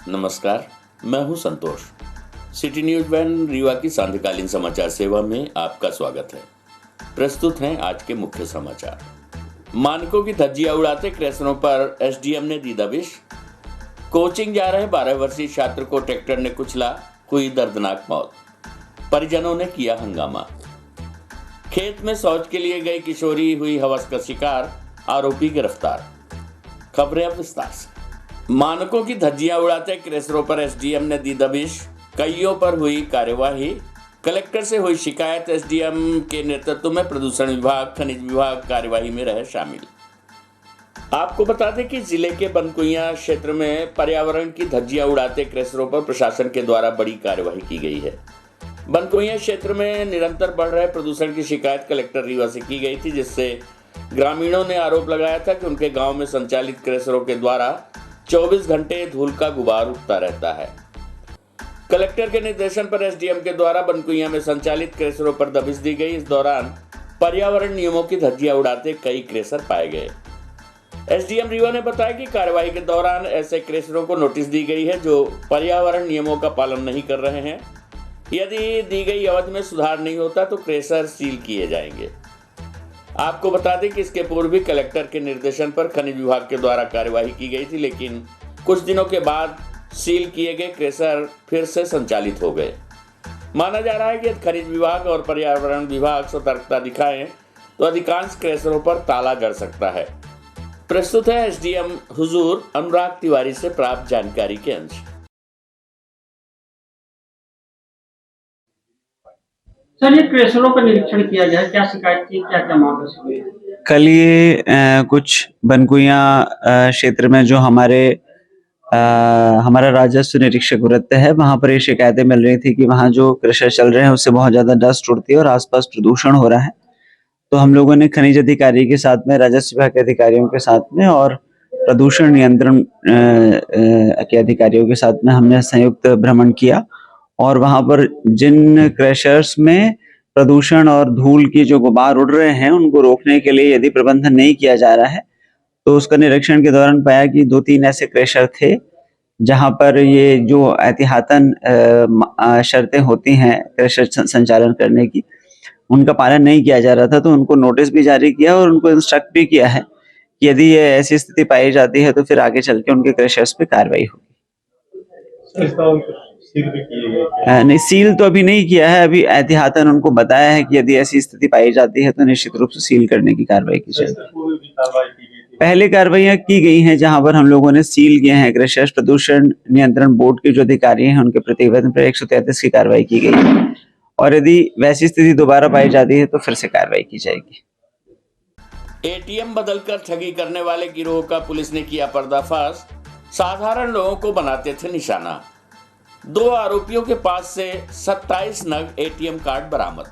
नमस्कार, मैं हूं संतोष। सिटी न्यूज वैन रीवा की सांध्यकालीन समाचार सेवा में आपका स्वागत है। प्रस्तुत हैं आज के मुख्य समाचार। मानकों की धज्जियां उड़ाते क्रैशरों पर एसडीएम ने दी दबिश। कोचिंग जा रहे 12 वर्षीय छात्र को ट्रैक्टर ने कुचला, हुई दर्दनाक मौत। परिजनों ने किया हंगामा। खेत में शौच के लिए गई किशोरी हुई हवस का शिकार, आरोपी गिरफ्तार। खबरें अब विस्तार से। मानकों की धज्जियां उड़ाते क्रैशरों पर एसडीएम ने दी दबिश। कईयों पर हुई कार्यवाही। कलेक्टर से हुई शिकायत। एसडीएम के नेतृत्व में प्रदूषण विभाग, खनिज विभाग कार्यवाही में रहे शामिल। आपको बता दें कि जिले के बनकुइया क्षेत्र में पर्यावरण की धज्जियां उड़ाते क्रैशरों पर प्रशासन के द्वारा बड़ी कार्यवाही की गई है। बनकुइया क्षेत्र में निरंतर बढ़ रहे प्रदूषण की शिकायत कलेक्टर रीवा से की गई थी, जिससे ग्रामीणों ने आरोप लगाया था कि उनके गांव में संचालित क्रैशरों के द्वारा 24 घंटे धूल का गुबार उठता रहता है। कलेक्टर के निर्देशन पर एसडीएम के द्वारा बनकुइया में संचालित क्रैशरों पर दबिश दी गई। इस दौरान पर्यावरण नियमों की धज्जियां उड़ाते कई क्रैशर पाए गए। एसडीएम रीवा ने बताया कि कार्यवाही के दौरान ऐसे क्रैशरों को नोटिस दी गई है जो पर्यावरण नियमों का पालन नहीं कर रहे हैं। यदि दी गई अवधि में सुधार नहीं होता तो क्रैशर सील किए जाएंगे। आपको बता दें कि इसके पूर्व भी कलेक्टर के निर्देशन पर खनिज विभाग के द्वारा कार्यवाही की गई थी, लेकिन कुछ दिनों के बाद सील किए गए क्रैशर फिर से संचालित हो गए। माना जा रहा है कि यदि खनिज विभाग और पर्यावरण विभाग सतर्कता दिखाएं तो अधिकांश क्रैशरों पर ताला जड़ सकता है। प्रस्तुत है एसडीएम हुजूर अनुराग तिवारी से प्राप्त जानकारी के अंश। सर, ये क्रैशरों का निरीक्षण किया जाए, क्या शिकायत थी, क्या क्या मामला हुए? कल ये कुछ बनकुइया क्षेत्र में जो हमारा राजस्व निरीक्षक रहते हैं, वहां पर ये शिकायतें मिल रही थी कि वहां जो क्रशर चल रहे हैं उससे बहुत ज्यादा डस्ट उड़ती है और आसपास प्रदूषण हो रहा है। तो हम लोगों ने खनिज अधिकारी के साथ में, राजस्व विभाग के अधिकारियों के साथ में और प्रदूषण नियंत्रण के अधिकारियों के साथ में हमने संयुक्त भ्रमण किया और वहां पर जिन क्रशर्स में प्रदूषण और धूल की जो गुबार उड़ रहे हैं उनको रोकने के लिए यदि प्रबंधन नहीं किया जा रहा है तो उसका निरीक्षण के दौरान पाया कि 2-3 ऐसे क्रशर थे जहां पर ये जो एहतियातन शर्तें होती हैं क्रशर संचालन करने की, उनका पालन नहीं किया जा रहा था। तो उनको नोटिस भी जारी किया और उनको इंस्ट्रक्ट भी किया है कि यदि ये ऐसी स्थिति पाई जाती है तो फिर आगे चल के उनके क्रशर्स पे कार्रवाई होगी। नहीं, सील तो अभी नहीं किया है। अभी एहतियातन उनको बताया है कि यदि ऐसी स्थिति पाई जाती है तो निश्चित रूप से सील करने की कार्रवाई की जाएगी। पहले कार्रवाइयां की गई हैं जहां पर हम लोगों ने सील किए हैं क्रशर्स। प्रदूषण नियंत्रण बोर्ड के जो अधिकारी हैं उनके प्रतिवेदन पर 133 की कार्रवाई की गई है और यदि वैसी स्थिति दोबारा पाई जाती है तो फिर से कार्रवाई की जाएगी। एटीएम बदलकर ठगी करने वाले गिरोह का पुलिस ने किया पर्दाफाश। साधारण लोगों को बनाते थे निशाना। 2 आरोपियों के पास से 27 नग एटीएम कार्ड बरामद।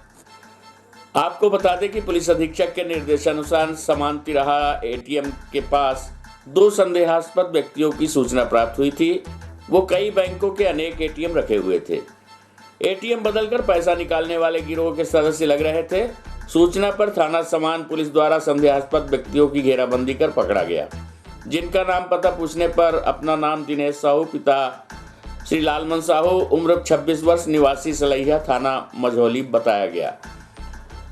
आपको बता दें कि पुलिस अधीक्षक के निर्देशानुसार समान तिराहा एटीएम के पास 2 संदेहास्पद व्यक्तियों की सूचना प्राप्त हुई थी। वो कई बैंकों के अनेक एटीएम रखे हुए थे। एटीएम बदलकर पैसा निकालने वाले गिरोह के सदस्य लग रहे थे। सूचना पर थाना समान पुलिस द्वारा संदेहास्पद व्यक्तियों की घेराबंदी कर पकड़ा गया, जिनका नाम पता पूछने पर अपना नाम दिनेश साहू, पिता श्री लालमन साहू, उम्र 26 वर्ष, निवासी सलैया, थाना मझौली बताया गया।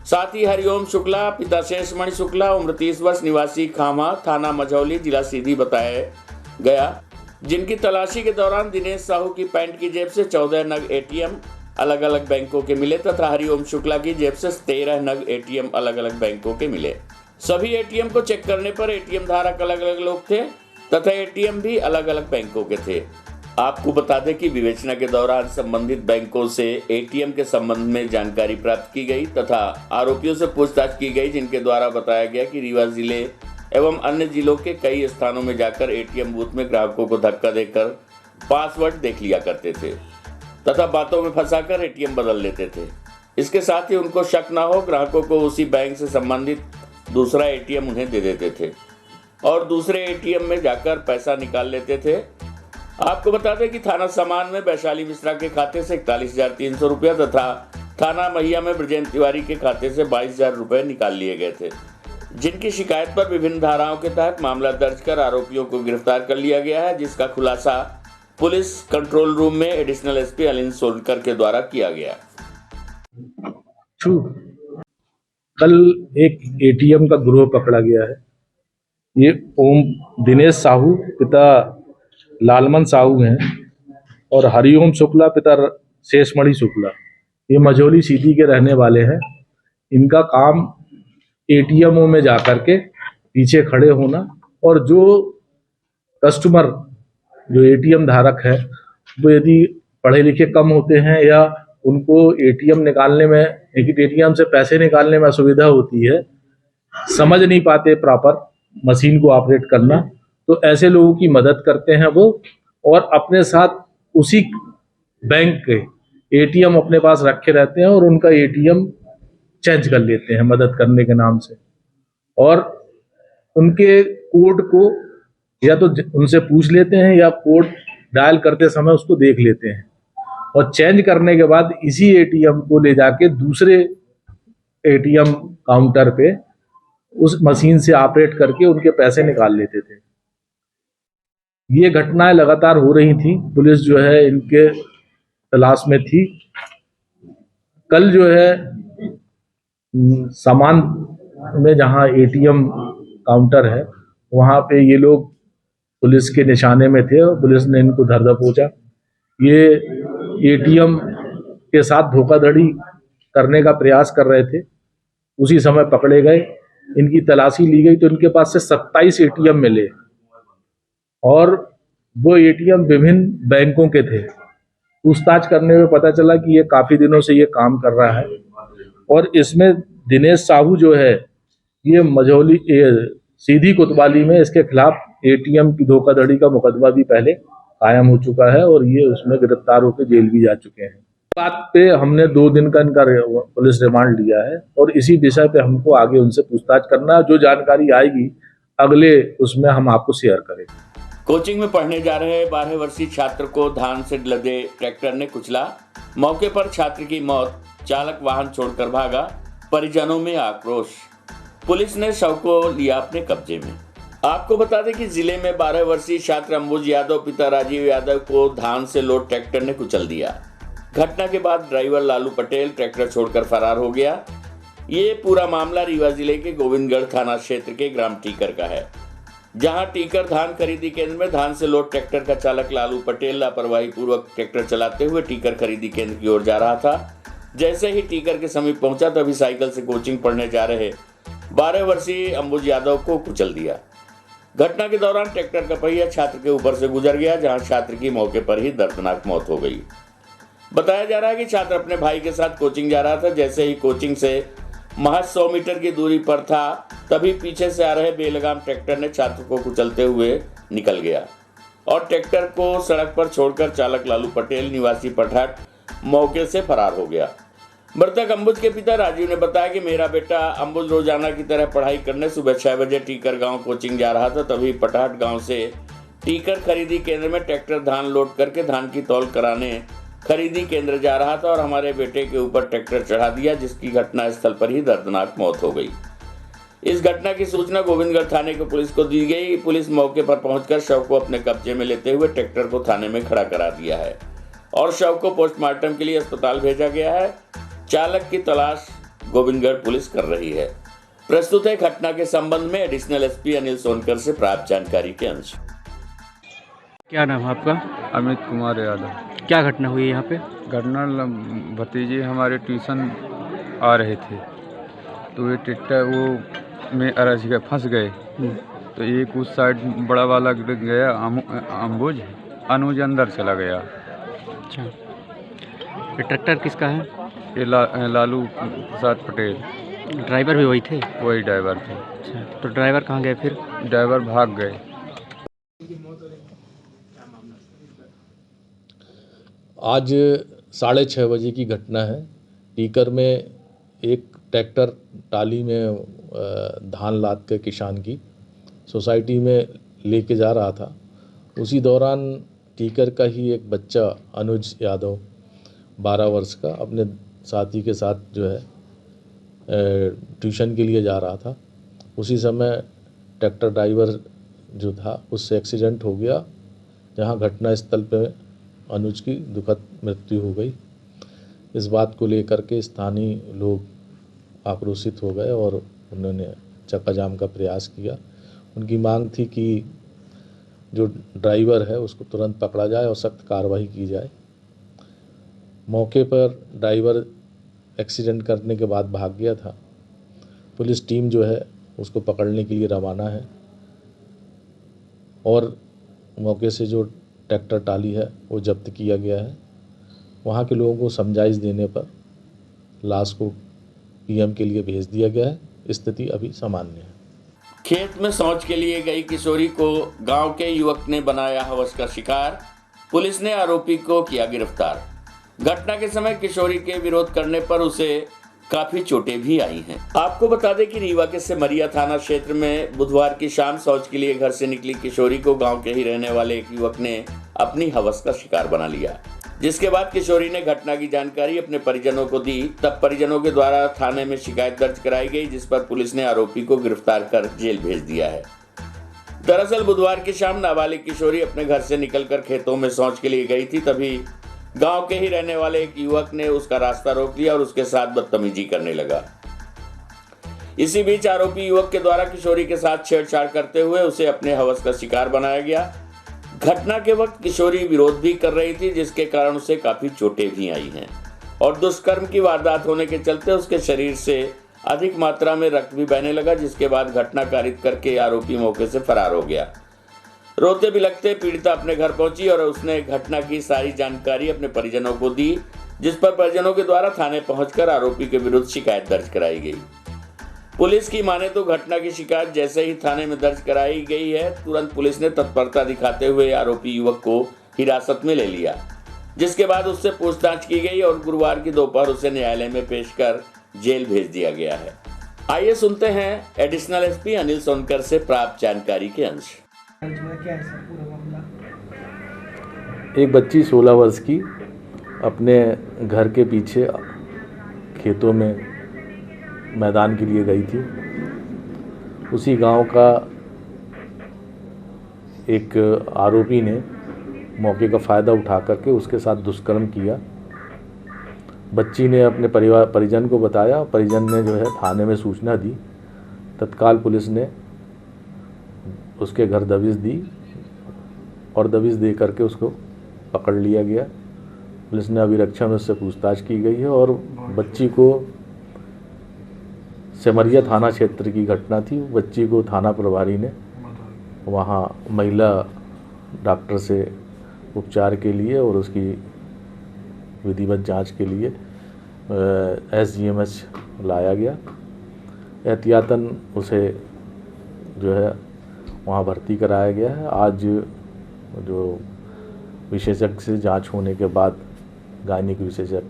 साथ ही हरिओम शुक्ला, पिता शेषमणि शुक्ला, उम्र 30 वर्ष, निवासी खामा, थाना मझौली, जिला सीधी बताया गया, जिनकी तलाशी के दौरान दिनेश साहू की पैंट की जेब से 14 नग एटीएम अलग अलग बैंकों के मिले तथा हरिओम शुक्ला की जेब से 13 नग एटीएम अलग अलग बैंकों के मिले। सभी एटीएम को चेक करने पर एटीएम धारक अलग अलग लोग थे तथा एटीएम भी अलग अलग बैंकों के थे। आपको बता दें कि विवेचना के दौरान संबंधित बैंकों से एटीएम के संबंध में जानकारी प्राप्त की गई तथा आरोपियों से पूछताछ की गई, जिनके द्वारा बताया गया कि रीवा जिले एवं अन्य जिलों के कई स्थानों में जाकर एटीएम बूथ में ग्राहकों को धक्का देकर पासवर्ड देख लिया करते थे तथा बातों में फंसाकर एटीएम बदल लेते थे। इसके साथ ही उनको शक न हो, ग्राहकों को उसी बैंक से संबंधित दूसरा एटीएम उन्हें दे देते थे और दूसरे एटीएम में जाकर पैसा निकाल लेते थे। आपको बता दें कि थाना समान में वैशाली मिश्रा के खाते से 41,300 रुपया तथा थाना महिया में ब्रजेंद्र तिवारी के खाते से 22,000 रुपये निकाल लिए गए थे, जिनकी शिकायत पर विभिन्न धाराओं के तहत मामला दर्ज कर आरोपियों को गिरफ्तार कर लिया गया है, जिसका खुलासा पुलिस कंट्रोल रूम में एडिशनल एसपी अनिल सोनकर के द्वारा किया गया। कल एक एटीएम का गिरोह पकड़ा गया है। ये ओम दिनेश साहू पिता लालमन साहू हैं और हरिओम शुक्ला पिता शेषमणि शुक्ला, ये मझौली सीधी के रहने वाले हैं। इनका काम एटीएमओ में जाकर के पीछे खड़े होना और जो कस्टमर जो एटीएम धारक है वो यदि पढ़े लिखे कम होते हैं या उनको एटीएम निकालने में एटीएम से पैसे निकालने में असुविधा होती है, समझ नहीं पाते प्रॉपर मशीन को ऑपरेट करना, तो ऐसे लोगों की मदद करते हैं वो, और अपने साथ उसी बैंक के एटीएम अपने पास रखे रहते हैं और उनका एटीएम चेंज कर लेते हैं मदद करने के नाम से, और उनके कोड को या तो उनसे पूछ लेते हैं या कोड डायल करते समय उसको देख लेते हैं, और चेंज करने के बाद इसी एटीएम को ले जाके दूसरे एटीएम काउंटर पे उस मशीन से ऑपरेट करके उनके पैसे निकाल लेते थे। ये घटनाएं लगातार हो रही थी, पुलिस जो है इनके तलाश में थी। कल जो है सामान में जहां एटीएम काउंटर है वहां पे ये लोग पुलिस के निशाने में थे और पुलिस ने इनको धर दबोचा। ये एटीएम के साथ धोखाधड़ी करने का प्रयास कर रहे थे, उसी समय पकड़े गए। इनकी तलाशी ली गई तो इनके पास से 27 एटीएम मिले और वो एटीएम विभिन्न बैंकों के थे। पूछताछ करने में पता चला कि ये काफी दिनों से ये काम कर रहा है, और इसमें दिनेश साहू जो है ये मझौली सीधी कोतवाली में इसके खिलाफ एटीएम की धोखाधड़ी का मुकदमा भी पहले कायम हो चुका है और ये उसमें गिरफ्तार होकर जेल भी जा चुके हैं। बात पे हमने 2 दिन का इनका पुलिस रिमांड लिया है और इसी विषय पे हमको आगे उनसे पूछताछ करना है। जो जानकारी आएगी अगले उसमें हम आपको शेयर करेंगे। कोचिंग में पढ़ने जा रहे 12 वर्षीय छात्र को धान से लदे ट्रैक्टर ने कुचला। मौके पर छात्र की मौत, चालक वाहन छोड़कर भागा। परिजनों में आक्रोश। पुलिस ने शव को लिया अपने कब्जे में। आपको बता दें कि जिले में 12 वर्षीय छात्र अंबुज यादव पिता राजीव यादव को धान से लोड ट्रैक्टर ने कुचल दिया। घटना के बाद ड्राइवर लालू पटेल ट्रैक्टर छोड़कर फरार हो गया। ये पूरा मामला रीवा जिले के गोविंदगढ़ थाना क्षेत्र के ग्राम टीकर का है, जहां टीकर धान खरीदी केंद्र में धान से लोड ट्रैक्टर का चालक लालू पटेल लापरवाही पूर्वक ट्रैक्टर चलाते हुए टीकर खरीदी केंद्र की ओर जा रहा था। जैसे ही टीकर के समीप पहुंचा तभी साइकिल से कोचिंग पढ़ने जा रहे 12 वर्षीय अंबुज यादव को कुचल दिया। घटना के दौरान ट्रैक्टर का पहिया छात्र के ऊपर से गुजर गया, जहां छात्र की मौके पर ही दर्दनाक मौत हो गई। बताया जा रहा है कि छात्र अपने भाई के साथ कोचिंग जा रहा था। जैसे ही कोचिंग से महज 100 मीटर की दूरी पर था तभी पीछे से आ रहे बेलगाम ट्रैक्टर ने छात्र को कुचलते हुए निकल गया और ट्रैक्टर को सड़क पर छोड़कर चालक लालू पटेल निवासी पठाट मौके से फरार हो गया। मृतक अंबुज के पिता राजीव ने बताया कि मेरा बेटा अंबुज रोजाना की तरह पढ़ाई करने सुबह 6 बजे टीकर गांव कोचिंग जा रहा था, तभी पठाट गांव से टीकर खरीदी केंद्र में ट्रैक्टर धान लोड करके धान की तौल कराने खरीदी केंद्र जा रहा था और हमारे बेटे के ऊपर ट्रैक्टर चढ़ा दिया, जिसकी घटना स्थल पर ही दर्दनाक मौत हो गई। इस घटना की सूचना गोविंदगढ़ थाने की पुलिस को दी गई। पुलिस मौके पर पहुंचकर शव को अपने कब्जे में लेते हुए ट्रैक्टर को थाने में खड़ा करा दिया है और शव को पोस्टमार्टम के लिए अस्पताल भेजा गया है। चालक की तलाश गोविंदगढ़ पुलिस कर रही है। प्रस्तुत है घटना के संबंध में एडिशनल एसपी अनिल सोनकर से प्राप्त जानकारी के अंश। क्या नाम है आपका? अमित कुमार यादव। क्या घटना हुई है यहाँ पे? घटना भतीजे हमारे ट्यूशन आ रहे थे तो ये ट्रैक्टर वो में अरज गए, फंस गए। तो एक उस साइड बड़ा वाला गया अंबुज, अनुज अंदर चला गया। अच्छा, ये ट्रैक्टर किसका है? ये लालू प्रसाद पटेल। ड्राइवर भी वही थे? वही ड्राइवर थे। अच्छा, तो ड्राइवर कहाँ गए फिर? ड्राइवर भाग गए। आज 6:30 बजे की घटना है। टीकर में एक ट्रैक्टर टाली में धान लाद के किसान की सोसाइटी में लेके जा रहा था। उसी दौरान टीकर का ही एक बच्चा अनुज यादव 12 वर्ष का अपने साथी के साथ जो है ट्यूशन के लिए जा रहा था। उसी समय ट्रैक्टर ड्राइवर जो था उससे एक्सीडेंट हो गया। जहां घटनास्थल पर अनुज की दुखद मृत्यु हो गई। इस बात को लेकर के स्थानीय लोग आक्रोशित हो गए और उन्होंने चक्का जाम का प्रयास किया। उनकी मांग थी कि जो ड्राइवर है उसको तुरंत पकड़ा जाए और सख्त कार्रवाई की जाए। मौके पर ड्राइवर एक्सीडेंट करने के बाद भाग गया था। पुलिस टीम जो है उसको पकड़ने के लिए रवाना है और मौके से जो ट्रैक्टर टाली है वो जब्त किया गया है। वहाँ के लोगों को समझाइश देने पर लाश को पीएम के लिए भेज दिया गया है। स्थिति अभी सामान्य है। खेत में शौच के लिए गई किशोरी को गांव के युवक ने बनाया हवस का शिकार। पुलिस ने आरोपी को किया गिरफ्तार। घटना के समय किशोरी के विरोध करने पर उसे काफी चोटें भी आई हैं। आपको बता दें कि रीवा के सिमरिया थाना क्षेत्र में बुधवार की शाम शौच के लिए घर से निकली किशोरी को गांव के ही रहने वाले एक युवक ने अपनी हवस का शिकार बना लिया, जिसके बाद किशोरी ने घटना की जानकारी अपने परिजनों को दी। तब परिजनों के द्वारा थाने में शिकायत दर्ज कराई गई, जिस पर पुलिस ने आरोपी को गिरफ्तार कर जेल भेज दिया है। दरअसल बुधवार की शाम नाबालिग किशोरी अपने घर से निकलकर खेतों में शौच के लिए गई थी। तभी गांव के ही रहने वाले एक युवक ने उसका रास्ता रोक लिया और उसके साथ बदतमीजी करने लगा। इसी बीच आरोपी युवक के द्वारा किशोरी के साथ छेड़छाड़ करते हुए उसे अपने हवस का शिकार बनाया गया। घटना के वक्त किशोरी विरोध भी कर रही थी, जिसके कारण उसे काफी चोटें भी आई हैं और दुष्कर्म की वारदात होने के चलते उसके शरीर से अधिक मात्रा में रक्त भी बहने लगा, जिसके बाद घटना कारित करके आरोपी मौके से फरार हो गया। रोते बिलखते पीड़िता अपने घर पहुंची और उसने घटना की सारी जानकारी अपने परिजनों को दी, जिस पर परिजनों के द्वारा थाने पहुंचकर आरोपी के विरुद्ध शिकायत दर्ज कराई गई। पुलिस की माने तो घटना की शिकायत जैसे ही थाने में दर्ज कराई गई है, तुरंत पुलिस ने तत्परता दिखाते हुए आरोपी युवक को हिरासत में ले लिया, जिसके बाद उससे पूछताछ की गई और गुरुवार की दोपहर उसे न्यायालय में पेश कर जेल भेज दिया गया है। आइए सुनते हैं एडिशनल एसपी अनिल सोनकर से प्राप्त जानकारी के अंश। एक बच्ची 16 वर्ष की अपने घर के पीछे खेतों में मैदान के लिए गई थी। उसी गांव का एक आरोपी ने मौके का फ़ायदा उठा करके उसके साथ दुष्कर्म किया। बच्ची ने अपने परिजन को बताया। परिजन ने जो है थाने में सूचना दी। तत्काल पुलिस ने उसके घर दबिश दी और दबिश दे करके उसको पकड़ लिया गया। पुलिस ने अभिरक्षा में उससे पूछताछ की गई है और बच्ची को सिमरिया थाना क्षेत्र की घटना थी। बच्ची को थाना प्रभारी ने वहाँ महिला डॉक्टर से उपचार के लिए और उसकी विधिवत जांच के लिए SGMH लाया गया। एहतियातन उसे जो है वहाँ भर्ती कराया गया है। आज जो विशेषज्ञ से जांच होने के बाद, गायनिक विशेषज्ञ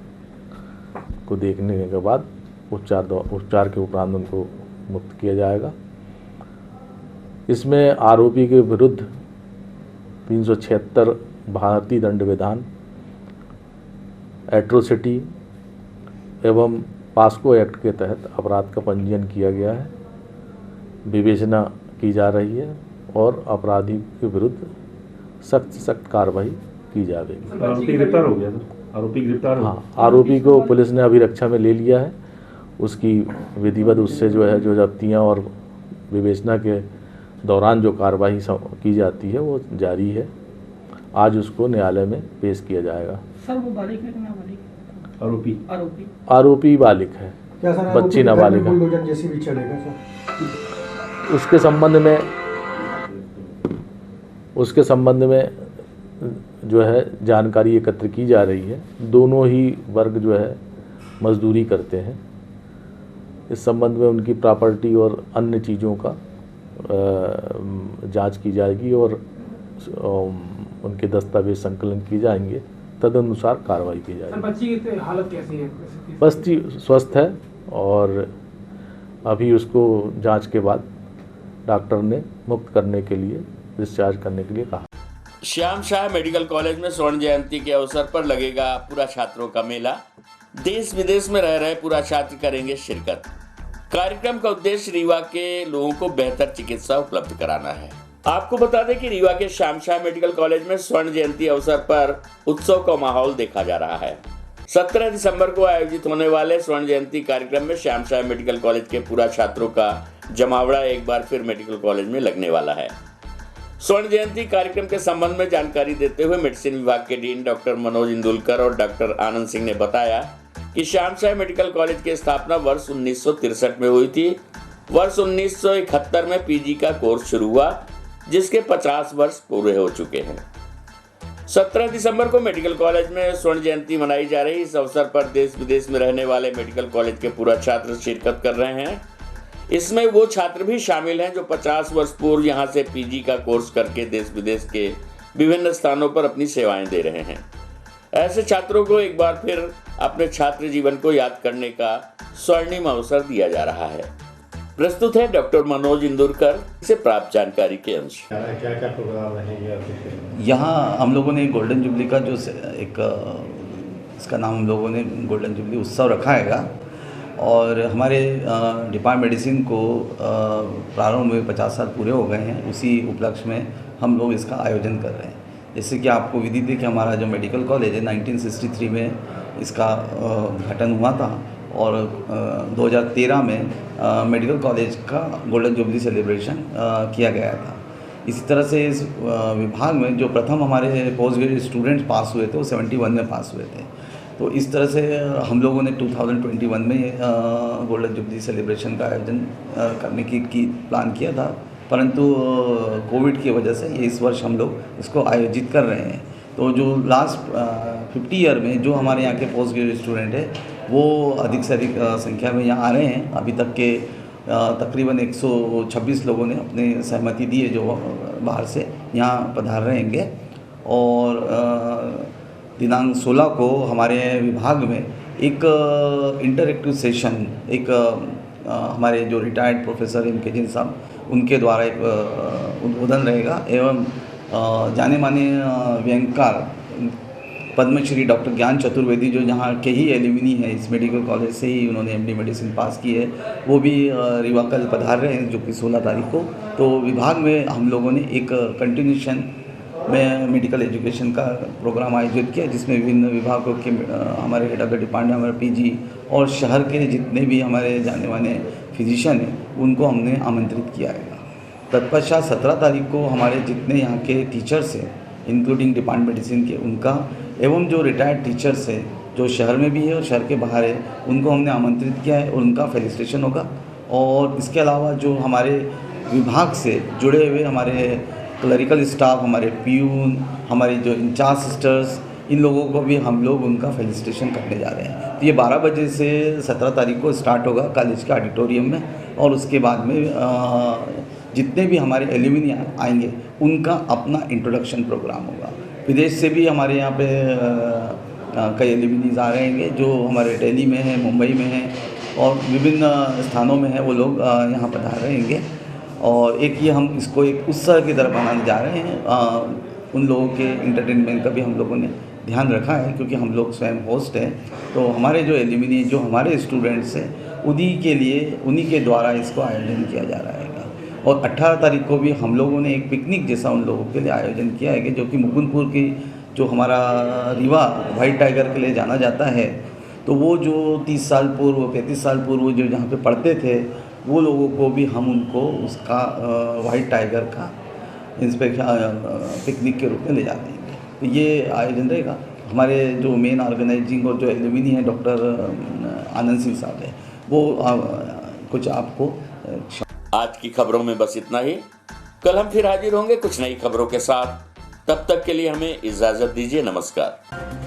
को देखने के बाद उपचार के उपरांत उनको मुक्त किया जाएगा। इसमें आरोपी के विरुद्ध 376 भारतीय दंड विधान, एट्रोसिटी एवं पास्को एक्ट के तहत अपराध का पंजीयन किया गया है। विवेचना की जा रही है और अपराधी के विरुद्ध सख्त कार्रवाई की जाएगी। आरोपी गिरफ्तार हो गया था? आरोपी गिरफ्तार? हाँ, आरोपी को पुलिस ने अभिरक्षा में ले लिया है। उसकी विधिवत उससे जो है जो जब्तियाँ और विवेचना के दौरान जो कार्रवाई की जाती है वो जारी है। आज उसको न्यायालय में पेश किया जाएगा। सर वो बालिक है कि नाबालिग? आरोपी बालिक है, बच्ची नाबालिग है। उसके संबंध में जो है जानकारी एकत्र की जा रही है। दोनों ही वर्ग जो है मजदूरी करते हैं। इस संबंध में उनकी प्रॉपर्टी और अन्य चीज़ों का जांच की जाएगी और उनके दस्तावेज संकलन किए जाएंगे। तदनुसार कार्रवाई की जाएगी। बच्ची की हालत कैसी है? बच्ची स्वस्थ है और अभी उसको जांच के बाद डॉक्टर ने मुक्त करने के लिए, डिस्चार्ज करने के लिए कहा। श्याम शाह मेडिकल कॉलेज में स्वर्ण जयंती के अवसर पर लगेगा पूरा छात्रों का मेला। देश विदेश में रह रहे पूरा छात्र करेंगे शिरकत। कार्यक्रम का उद्देश्य रीवा के लोगों को बेहतर चिकित्सा उपलब्ध कराना है। आपको बता दें कि रीवा के श्यामशाह मेडिकल कॉलेज में स्वर्ण जयंती अवसर पर उत्सव का माहौल देखा जा रहा है। 17 दिसंबर को आयोजित होने वाले स्वर्ण जयंती कार्यक्रम में श्यामशाह मेडिकल कॉलेज के पूरा छात्रों का जमावड़ा एक बार फिर मेडिकल कॉलेज में लगने वाला है। स्वर्ण जयंती कार्यक्रम के संबंध में जानकारी देते हुए मेडिसिन विभाग के डीन डॉक्टर मनोज इंदुलकर और डॉक्टर आनंद सिंह ने बताया कि श्यामशाह मेडिकल कॉलेज की स्थापना वर्ष 1963 में हुई थी। वर्ष 1971 में पीजी का कोर्स शुरू हुआ, जिसके 50 वर्ष पूरे हो चुके हैं। 17 दिसंबर को मेडिकल कॉलेज में स्वर्ण जयंती मनाई जा रही। इस अवसर पर देश विदेश में रहने वाले मेडिकल कॉलेज के पूरा छात्र शिरकत कर रहे हैं। इसमें वो छात्र भी शामिल हैं जो 50 वर्ष पूर्व यहाँ से पीजी का कोर्स करके देश विदेश के विभिन्न स्थानों पर अपनी सेवाएं दे रहे हैं। ऐसे छात्रों को एक बार फिर अपने छात्र जीवन को याद करने का स्वर्णिम अवसर दिया जा रहा है। प्रस्तुत है डॉक्टर मनोज इंदुरकर से प्राप्त जानकारी के अंश। क्या क्या प्रोग्राम रहेंगे यहाँ हम लोगों ने गोल्डन जुबली का जो एक इसका नाम हम लोगों ने गोल्डन जुबली उत्सव रखा हैगा और हमारे डिपार्टमेंट मेडिसिन को प्रारंभ में 50 साल पूरे हो गए हैं। उसी उपलक्ष्य में हम लोग इसका आयोजन कर रहे हैं। जैसे कि आपको विदित है कि हमारा जो मेडिकल कॉलेज है 1963 में इसका उद्घाटन हुआ था और 2013 में मेडिकल कॉलेज का गोल्डन जुबली सेलिब्रेशन किया गया था। इसी तरह से इस विभाग में जो प्रथम हमारे पोस्ट ग्रेजुएट स्टूडेंट्स पास हुए थे वो 71 में पास हुए थे। तो इस तरह से हम लोगों ने 2021 में गोल्डन जुबली सेलिब्रेशन का आयोजन करने की प्लान किया था, परंतु कोविड की वजह से ये इस वर्ष हम लोग इसको आयोजित कर रहे हैं। तो जो लास्ट 50 ईयर में जो हमारे यहाँ के पोस्ट ग्रेजुएट स्टूडेंट है वो अधिक से अधिक संख्या में यहाँ आ रहे हैं। अभी तक के तकरीबन 126 लोगों ने अपनी सहमति दी है जो बाहर से यहाँ पधार रहेंगे। और दिनांक 16 को हमारे विभाग में एक इंटरएक्टिव सेशन एक हमारे जो रिटायर्ड प्रोफेसर एम के जैन साहब उनके द्वारा एक उद्बोधन रहेगा एवं जाने माने व्यंगकार पद्मश्री डॉक्टर ज्ञान चतुर्वेदी जो यहाँ के ही एल्यूमिनी है, इस मेडिकल कॉलेज से ही उन्होंने एमडी मेडिसिन पास की है, वो भी रीवा कल पधार रहे हैं जो कि 16 तारीख को। तो विभाग में हम लोगों ने एक कंटिन्यूशन में मेडिकल एजुकेशन का प्रोग्राम आयोजित किया जिसमें विभिन्न विभागों के हमारे हेड ऑफ द डिपार्टमेंट, हमारे पीजी और शहर के जितने भी हमारे जाने माने फिजिशियन हैं उनको हमने आमंत्रित किया है। तत्पश्चात 17 तारीख को हमारे जितने यहाँ के टीचर्स हैं इंक्लूडिंग डिपार्टमेंट मेडिसिन के उनका एवं जो रिटायर्ड टीचर्स है जो शहर में भी है और शहर के बाहर है उनको हमने आमंत्रित किया है और उनका फेलिसिटेशन होगा। और इसके अलावा जो हमारे विभाग से जुड़े हुए हमारे क्लरिकल स्टाफ, हमारे पीयून, हमारी जो इंचार्ज सिस्टर्स, इन लोगों को भी हम लोग उनका फेलिसिटेशन करने जा रहे हैं। तो ये 12 बजे से 17 तारीख को स्टार्ट होगा कॉलेज के ऑडिटोरियम में और उसके बाद में जितने भी हमारे एल्यूमिनी आएंगे उनका अपना इंट्रोडक्शन प्रोग्राम होगा। विदेश से भी हमारे यहाँ पे कई एल्यूमिनीज आ रहेंगे जो हमारे दिल्ली में हैं, मुंबई में हैं और विभिन्न स्थानों में हैं, वो लोग यहाँ पधार रहेंगे। और एक ये हम इसको एक उत्सव की तरह मनाने जा रहे हैं। उन लोगों के इंटरटेनमेंट का भी हम लोगों ने ध्यान रखा है क्योंकि हम लोग स्वयं होस्ट हैं। तो हमारे जो एल्यूमिनी जो हमारे स्टूडेंट्स हैं उन्हीं के लिए उन्हीं के द्वारा इसको आयोजन किया जा रहा है। और 18 तारीख को भी हम लोगों ने एक पिकनिक जैसा उन लोगों के लिए आयोजन किया है कि जो कि मुकुंदपुर की जो हमारा रीवा वाइट टाइगर के लिए जाना जाता है, तो वो जो 30 साल पूर्व 35 साल पूर्व जो जहाँ पे पढ़ते थे वो लोगों को भी हम उनको उसका वाइट टाइगर का पिकनिक के रूप में ले जा रहे हैं। तो ये आयोजन रहेगा। हमारे जो मेन ऑर्गेनाइजिंग और जो एल्यूमिनी है डॉक्टर आनंद सिंह साहब है वो कुछ आपको आज की खबरों में बस इतना ही। कल हम फिर हाजिर होंगे कुछ नई खबरों के साथ। तब तक के लिए हमें इजाजत दीजिए। नमस्कार।